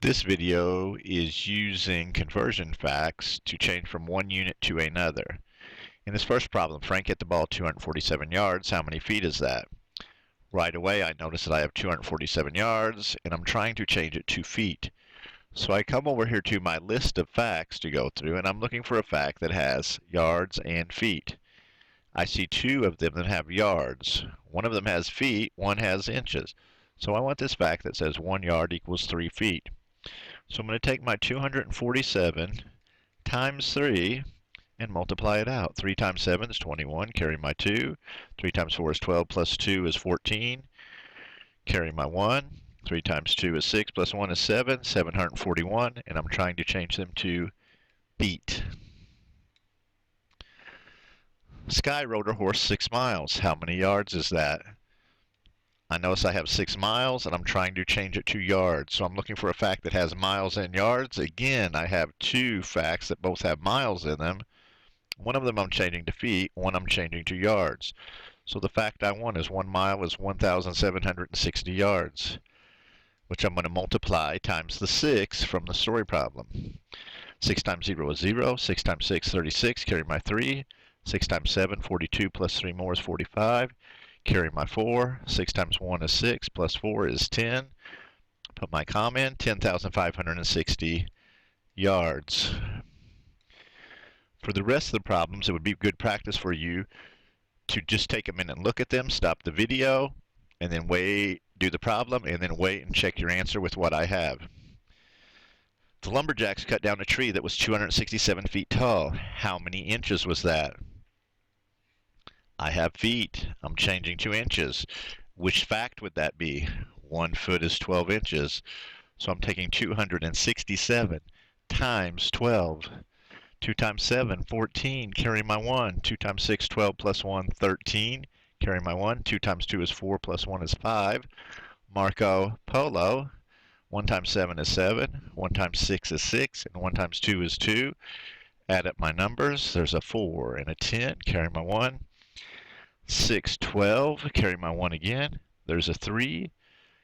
This video is using conversion facts to change from one unit to another. In this first problem, Frank hit the ball 247 yards. How many feet is that? Right away, I notice that I have 247 yards, and I'm trying to change it to feet. So I come over here to my list of facts to go through, and I'm looking for a fact that has yards and feet. I see two of them that have yards. One of them has feet, one has inches. So I want this fact that says 1 yard equals 3 feet. So I'm going to take my 247 times 3 and multiply it out. 3 times 7 is 21, carry my 2. 3 times 4 is 12, plus 2 is 14, carry my 1. 3 times 2 is 6, plus 1 is 7, 741, and I'm trying to change them to feet. Sky rode her horse 6 miles. How many yards is that? I notice I have 6 miles, and I'm trying to change it to yards. So I'm looking for a fact that has miles and yards. Again, I have two facts that both have miles in them. One of them I'm changing to feet, one I'm changing to yards. So the fact I want is 1 mile is 1,760 yards, which I'm going to multiply times the 6 from the story problem. 6 times 0 is 0. 6 times 6, 36. Carry my 3. 6 times 7, 42, plus 3 more is 45. Carry my 4. 6 times 1 is 6, plus 4 is 10. Put my comma in, 10,560 yards. For the rest of the problems, it would be good practice for you to just take a minute and look at them, stop the video, and then wait, do the problem, and then wait and check your answer with what I have. The lumberjacks cut down a tree that was 267 feet tall. How many inches was that? I have feet. I'm changing to inches. Which fact would that be? 1 foot is 12 inches. So I'm taking 267 times 12. 2 times 7, 14. Carry my 1. 2 times 6, 12, plus 1, 13. Carry my 1. 2 times 2 is 4, plus 1 is 5. Marco Polo. 1 times 7 is 7. 1 times 6 is 6. And 1 times 2 is 2. Add up my numbers. There's a 4 and a 10. Carry my 1. 6, 12. Carry my 1 again. There's a 3.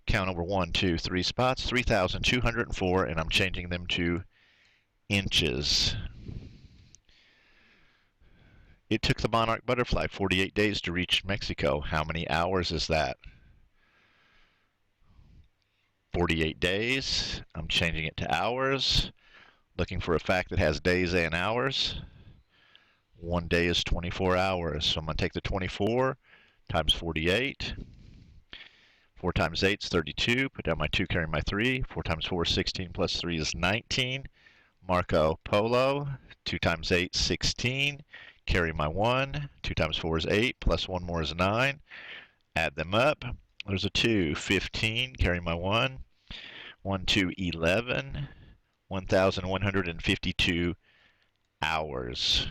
Count over 1, 2, 3 spots. 3,204, and I'm changing them to inches. It took the monarch butterfly 48 days to reach Mexico. How many hours is that? 48 days. I'm changing it to hours. Looking for a fact that has days and hours. 1 day is 24 hours. So I'm going to take the 24 times 48. 4 times 8 is 32. Put down my 2, carry my 3. 4 times 4 is 16, plus 3 is 19. Marco Polo. 2 times 8 is 16. Carry my 1. 2 times 4 is 8, plus 1 more is 9. Add them up. There's a 2. 15. Carry my 1. 1, 2, 11. 1,152 hours.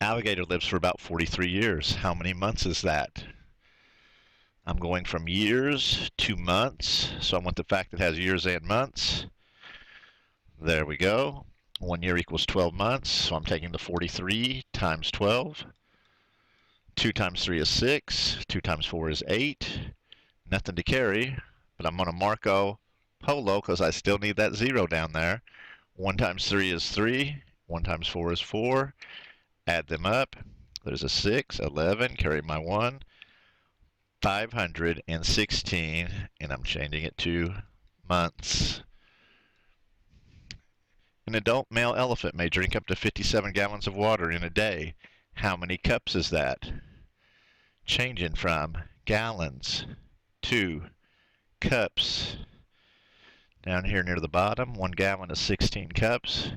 Alligator lives for about 43 years. How many months is that? I'm going from years to months, so I want the fact that has years and months. There we go. 1 year equals 12 months, so I'm taking the 43 times 12. 2 times 3 is 6. 2 times 4 is 8. Nothing to carry, but I'm going to Marco Polo because I still need that 0 down there. 1 times 3 is 3. 1 times 4 is 4. Add them up. There's a 6, 11, carry my 1, 516, and I'm changing it to months. An adult male elephant may drink up to 57 gallons of water in a day. How many cups is that? Changing from gallons to cups. Down here near the bottom, 1 gallon is 16 cups.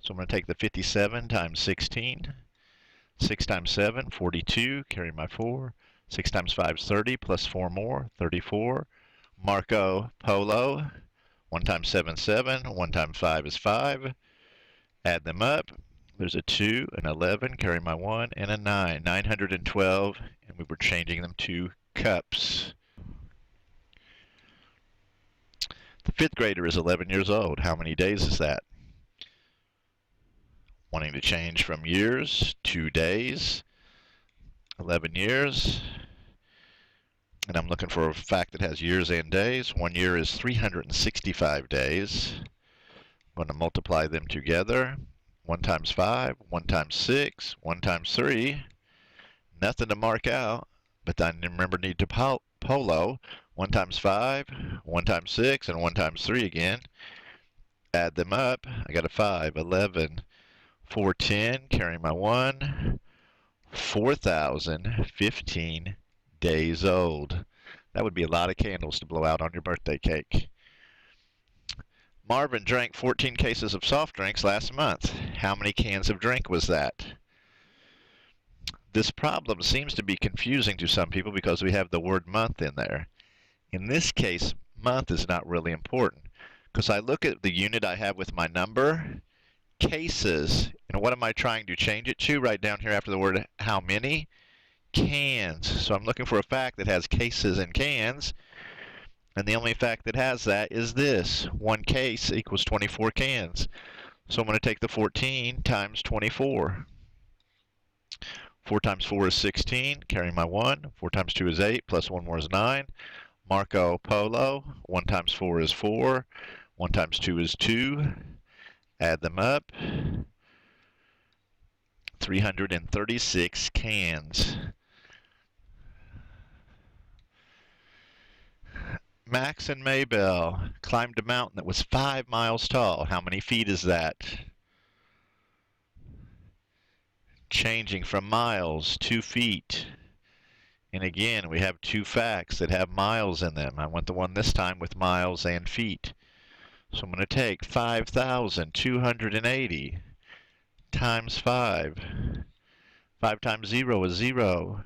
So I'm going to take the 57 times 16. 6 times 7, 42. Carry my 4. 6 times 5 is 30, plus 4 more, 34. Marco Polo. 1 times 7 is 7. 1 times 5 is 5. Add them up. There's a 2, an 11. Carry my 1, and a 9. 912, and we were changing them to cups. The 5th grader is 11 years old. How many days is that? Wanting to change from years to days. 11 years. And I'm looking for a fact that has years and days. 1 year is 365 days. I'm going to multiply them together. 1 times 5, 1 times 6, 1 times 3. Nothing to mark out, but I remember need to polo. 1 times 5, 1 times 6, and 1 times 3 again. Add them up. I got a 5, 11, 410, carry my 1, 4,015 days old. That would be a lot of candles to blow out on your birthday cake. Marvin drank 14 cases of soft drinks last month. How many cans of drink was that? This problem seems to be confusing to some people because we have the word month in there. In this case, month is not really important because I look at the unit I have with my number, cases, and what am I trying to change it to right down here after the word how many? Cans. So I'm looking for a fact that has cases and cans, and the only fact that has that is this. 1 case equals 24 cans. So I'm going to take the 14 times 24. 4 times 4 is 16, carry my 1. 4 times 2 is 8, plus 1 more is 9. Marco Polo, 1 times 4 is 4. 1 times 2 is 2. Add them up. 336 cans. Max and Maybell climbed a mountain that was 5 miles tall. How many feet is that? Changing from miles, 2 feet. And again, we have 2 facts that have miles in them. I want the one this time with miles and feet. So I'm going to take 5,280 times 5. 5 times 0 is 0.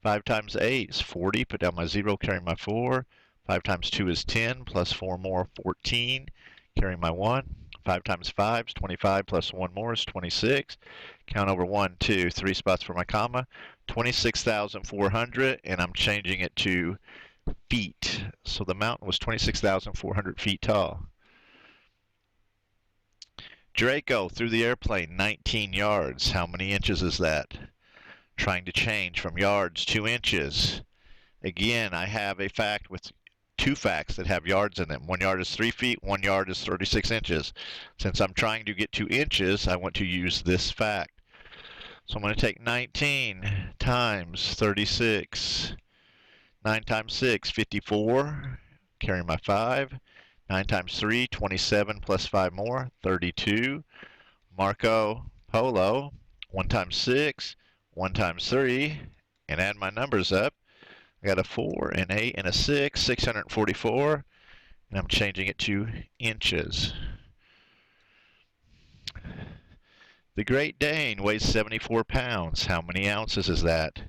5 times 8 is 40. Put down my 0, carry my 4. 5 times 2 is 10, plus 4 more, 14. Carry my 1. 5 times 5 is 25, plus 1 more is 26. Count over 1, 2, 3 spots for my comma. 26,400, and I'm changing it to feet. So the mountain was 26,400 feet tall. Draco threw the airplane 19 yards. How many inches is that? Trying to change from yards to inches. Again, I have a fact with 2 facts that have yards in them. 1 yard is 3 feet, 1 yard is 36 inches. Since I'm trying to get to inches, I want to use this fact. So I'm going to take 19 times 36. 9 times 6, 54. Carry my 5. 9 times 3, 27, plus 5 more, 32. Marco Polo, 1 times 6, 1 times 3, and add my numbers up. I got a 4, an 8, and a 6, 644, and I'm changing it to inches. The Great Dane weighs 74 pounds. How many ounces is that?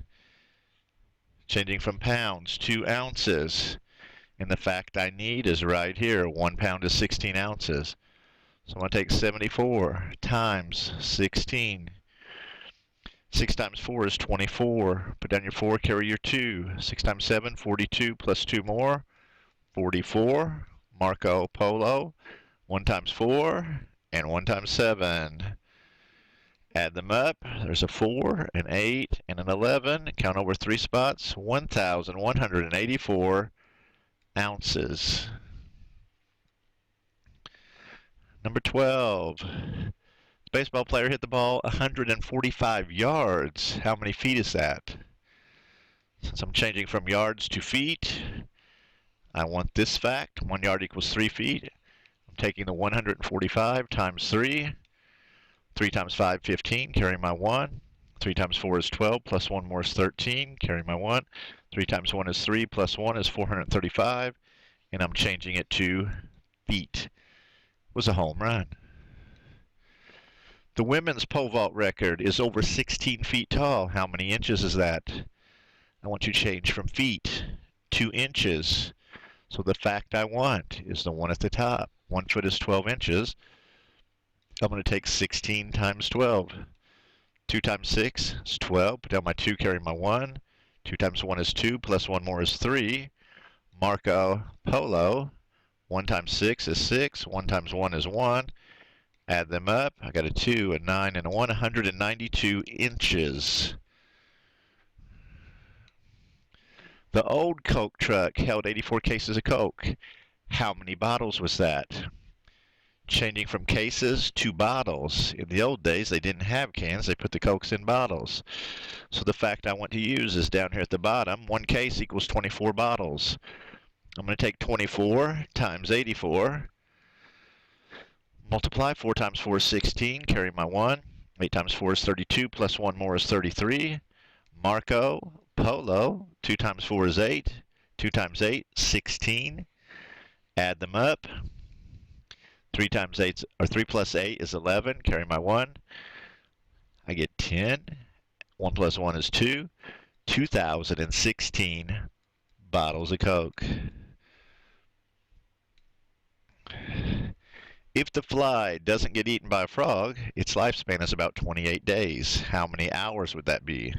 Changing from pounds to ounces. And the fact I need is right here. 1 pound is 16 ounces. So I'm going to take 74 times 16. 6 times 4 is 24. Put down your 4, carry your 2. 6 times 7, 42, plus 2 more, 44. Marco Polo. 1 times 4 and 1 times 7. Add them up. There's a 4, an 8, and an 11. Count over 3 spots. 1,184 ounces. Number 12. Baseball player hit the ball 145 yards. How many feet is that? Since I'm changing from yards to feet, I want this fact. 1 yard equals 3 feet. I'm taking the 145 times 3. 3 times 5, 15. Carry my 1. 3 times 4 is 12, plus 1 more is 13. Carry my 1. 3 times 1 is 3, plus 1 is 435. And I'm changing it to feet. It was a home run. The women's pole vault record is over 16 feet tall. How many inches is that? I want to change from feet to inches. So the fact I want is the one at the top. 1 foot is 12 inches. I'm going to take 16 times 12. 2 times 6 is 12. Put down my 2, carry my 1. 2 times 1 is 2, plus 1 more is 3. Marco Polo. 1 times 6 is 6. 1 times 1 is 1. Add them up. I got a 2, a 9, and a 1. 192 inches. The old Coke truck held 84 cases of Coke. How many bottles was that? Changing from cases to bottles. In the old days, they didn't have cans. They put the Cokes in bottles. So the fact I want to use is down here at the bottom. 1 case equals 24 bottles. I'm going to take 24 times 84. Multiply. 4 times 4 is 16. Carry my 1. 8 times 4 is 32. Plus 1 more is 33. Marco Polo. 2 times 4 is 8. 2 times 8, 16. Add them up. 3 times 8, or 3 plus 8 is 11. Carry my 1. I get 10. 1 plus 1 is 2. 2016 bottles of Coke. If the fly doesn't get eaten by a frog, its lifespan is about 28 days. How many hours would that be?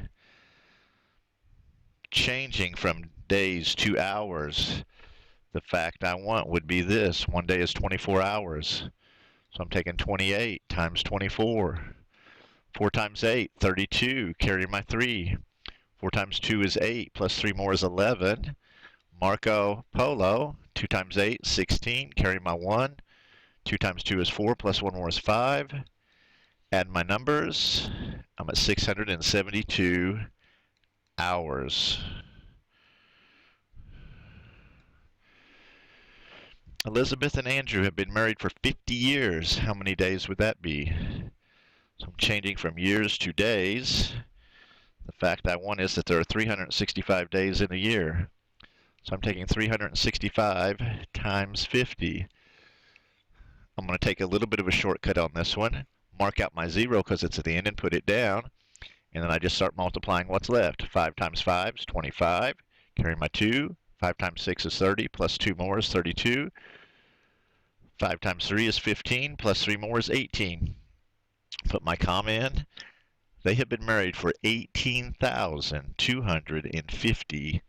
Changing from days to hours, the fact I want would be this. 1 day is 24 hours. So I'm taking 28 times 24. 4 times 8, 32. Carry my 3. 4 times 2 is 8. Plus 3 more is 11. Marco Polo. 2 times 8, 16. Carry my 1. 2 times 2 is 4. Plus 1 more is 5. Add my numbers. I'm at 672 hours. Elizabeth and Andrew have been married for 50 years. How many days would that be? So I'm changing from years to days. The fact I want is that there are 365 days in a year. So I'm taking 365 times 50. I'm going to take a little bit of a shortcut on this one. Mark out my 0 because it's at the end and put it down. And then I just start multiplying what's left. 5 times 5 is 25. Carry my 2. 5 times 6 is 30. Plus 2 more is 32. 5 times 3 is 15. Plus 3 more is 18. Put my comma in. They have been married for 18,250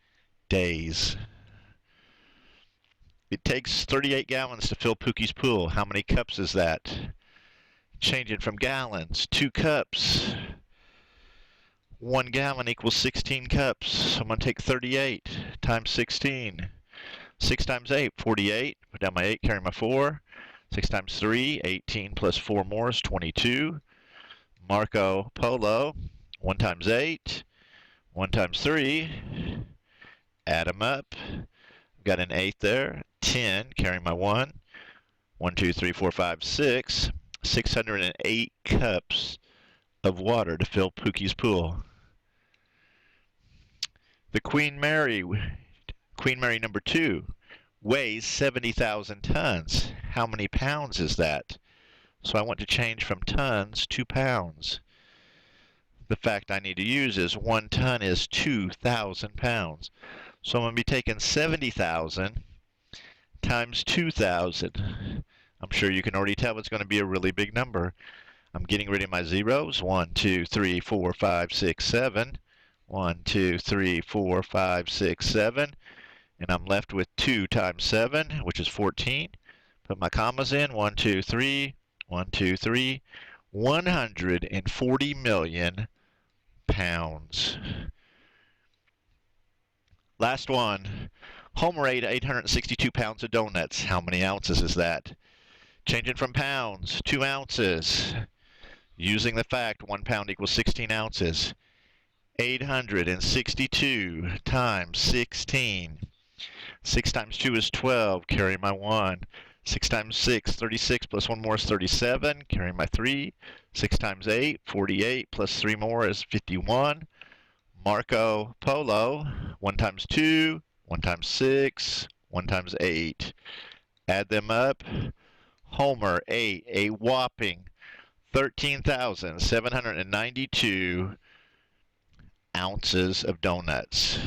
days. It takes 38 gallons to fill Pookie's pool. How many cups is that? Changing from gallons, 2 cups. 1 gallon equals 16 cups. So I'm going to take 38 times 16. 6 times 8, 48. Put down my 8, carry my 4. 6 times 3, 18 plus 4 more is 22. Marco Polo. 1 times 8. 1 times 3. Add them up. Got an 8 there. 10. Carry my 1. 1, 2, 3, 4, 5, 6. 608 cups of water to fill Pookie's pool. The Queen Mary number 2, weighs 70,000 tons. How many pounds is that? So I want to change from tons to pounds. The fact I need to use is 1 ton is 2,000 pounds. So I'm going to be taking 70,000 times 2,000. I'm sure you can already tell it's going to be a really big number. I'm getting rid of my zeros. 1, 2, 3, 4, 5, 6, 7. 1, 2, 3, 4, 5, 6, 7. And I'm left with 2 times 7, which is 14. Put my commas in. 1, 2, 3. 1, 2, 3. 140 million pounds. Last one. Homer ate 862 pounds of donuts. How many ounces is that? Changing from pounds, 2 ounces. Using the fact 1 pound equals 16 ounces. 862 times 16. 6 times 2 is 12. Carry my 1. 6 times 6, 36, plus 1 more is 37. Carry my 3. 6 times 8, 48, plus 3 more is 51. Marco Polo. 1 times 2, 1 times 6, 1 times 8. Add them up. Homer ate a whopping 13,792 ounces of donuts.